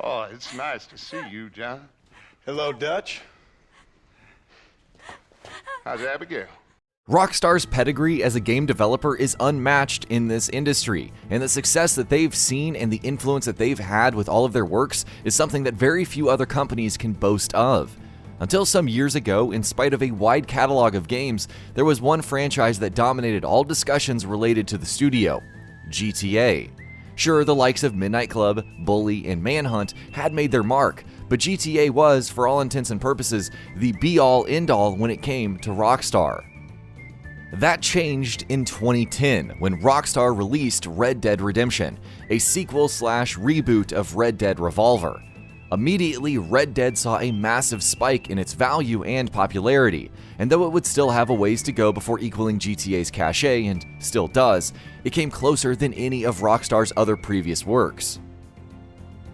Oh, it's nice to see you, John. Hello, Dutch. How's Abigail? Rockstar's pedigree as a game developer is unmatched in this industry, and the success that they've seen and the influence that they've had with all of their works is something that very few other companies can boast of. Until some years ago, in spite of a wide catalog of games, there was one franchise that dominated all discussions related to the studio: GTA. Sure, the likes of Midnight Club, Bully, and Manhunt had made their mark, but GTA was, for all intents and purposes, the be-all, end-all when it came to Rockstar. That changed in 2010 when Rockstar released Red Dead Redemption, a sequel-slash-reboot of Red Dead Revolver. Immediately, Red Dead saw a massive spike in its value and popularity, and though it would still have a ways to go before equaling GTA's cachet, and still does, it came closer than any of Rockstar's other previous works.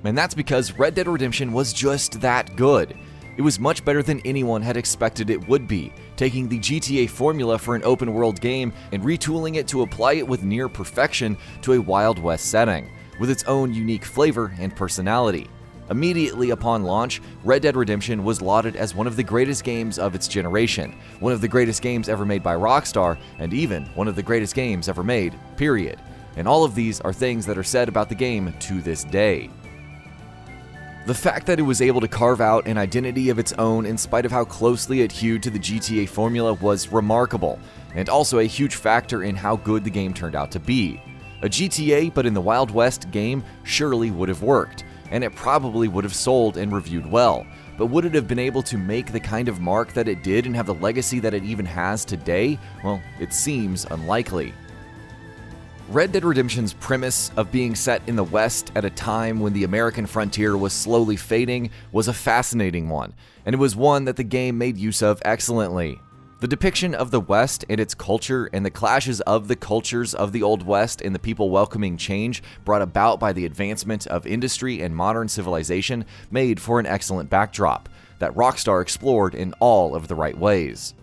And that's because Red Dead Redemption was just that good. It was much better than anyone had expected it would be, taking the GTA formula for an open-world game and retooling it to apply it with near perfection to a Wild West setting, with its own unique flavor and personality. Immediately upon launch, Red Dead Redemption was lauded as one of the greatest games of its generation, one of the greatest games ever made by Rockstar, and even one of the greatest games ever made, period. And all of these are things that are said about the game to this day. The fact that it was able to carve out an identity of its own in spite of how closely it hewed to the GTA formula was remarkable, and also a huge factor in how good the game turned out to be. A GTA but in the Wild West game surely would have worked, and it probably would have sold and reviewed well, but would it have been able to make the kind of mark that it did and have the legacy that it even has today? Well, it seems unlikely. Red Dead Redemption's premise of being set in the West at a time when the American frontier was slowly fading was a fascinating one, and it was one that the game made use of excellently. The depiction of the West and its culture and the clashes of the cultures of the Old West and the people welcoming change brought about by the advancement of industry and modern civilization made for an excellent backdrop that Rockstar explored in all of the right ways.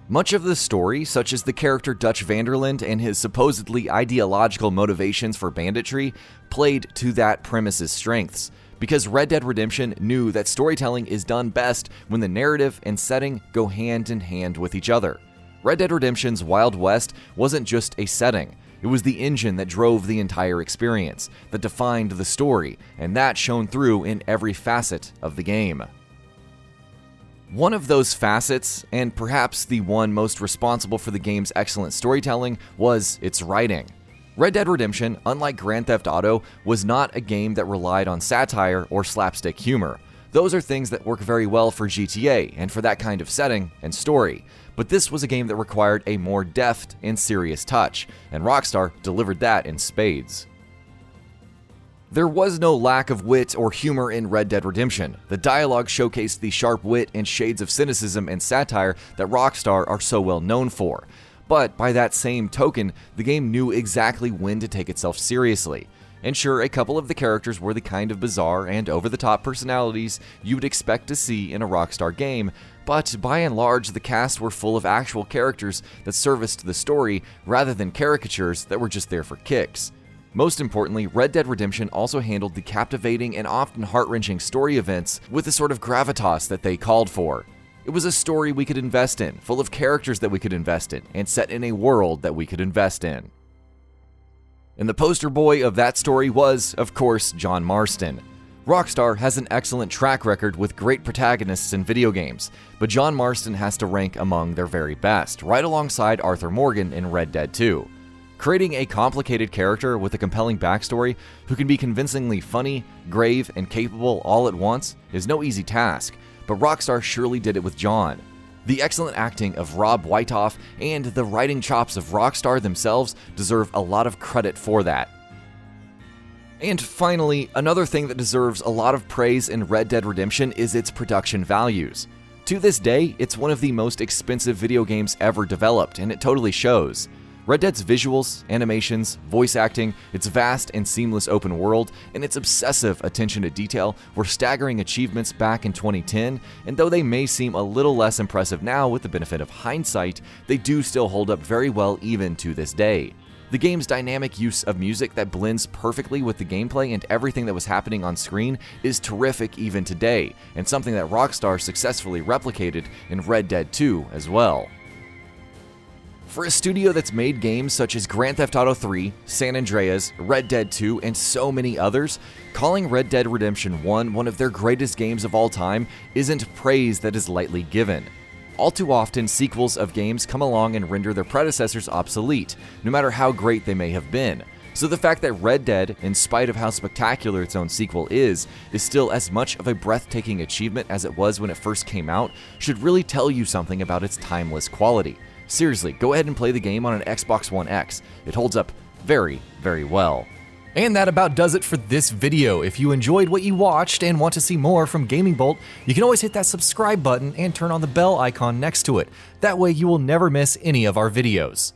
Much of the story, such as the character Dutch Vanderland and his supposedly ideological motivations for banditry, played to that premise's strengths, because Red Dead Redemption knew that storytelling is done best when the narrative and setting go hand in hand with each other. Red Dead Redemption's Wild West wasn't just a setting, it was the engine that drove the entire experience, that defined the story, and that shone through in every facet of the game. One of those facets, and perhaps the one most responsible for the game's excellent storytelling, was its writing. Red Dead Redemption, unlike Grand Theft Auto, was not a game that relied on satire or slapstick humor. Those are things that work very well for GTA and for that kind of setting and story. But this was a game that required a more deft and serious touch, and Rockstar delivered that in spades. There was no lack of wit or humor in Red Dead Redemption. The dialogue showcased the sharp wit and shades of cynicism and satire that Rockstar are so well known for. But by that same token, the game knew exactly when to take itself seriously. And sure, a couple of the characters were the kind of bizarre and over-the-top personalities you would expect to see in a Rockstar game, but by and large, the cast were full of actual characters that serviced the story rather than caricatures that were just there for kicks. Most importantly, Red Dead Redemption also handled the captivating and often heart-wrenching story events with the sort of gravitas that they called for. It was a story we could invest in, full of characters that we could invest in, and set in a world that we could invest in. And the poster boy of that story was, of course, John Marston. Rockstar has an excellent track record with great protagonists in video games, but John Marston has to rank among their very best, right alongside Arthur Morgan in Red Dead 2. Creating a complicated character with a compelling backstory who can be convincingly funny, grave, and capable all at once is no easy task, but Rockstar surely did it with John. The excellent acting of Rob Whitehoff and the writing chops of Rockstar themselves deserve a lot of credit for that. And finally, another thing that deserves a lot of praise in Red Dead Redemption is its production values. To this day, it's one of the most expensive video games ever developed, and it totally shows. Red Dead's visuals, animations, voice acting, its vast and seamless open world, and its obsessive attention to detail were staggering achievements back in 2010, and though they may seem a little less impressive now with the benefit of hindsight, they do still hold up very well even to this day. The game's dynamic use of music that blends perfectly with the gameplay and everything that was happening on screen is terrific even today, and something that Rockstar successfully replicated in Red Dead 2 as well. For a studio that's made games such as Grand Theft Auto 3, San Andreas, Red Dead 2, and so many others, calling Red Dead Redemption 1 one of their greatest games of all time isn't praise that is lightly given. All too often, sequels of games come along and render their predecessors obsolete, no matter how great they may have been. So the fact that Red Dead, in spite of how spectacular its own sequel is still as much of a breathtaking achievement as it was when it first came out, should really tell you something about its timeless quality. Seriously, go ahead and play the game on an Xbox One X. It holds up very, very well. And that about does it for this video. If you enjoyed what you watched and want to see more from GamingBolt, you can always hit that subscribe button and turn on the bell icon next to it. That way you will never miss any of our videos.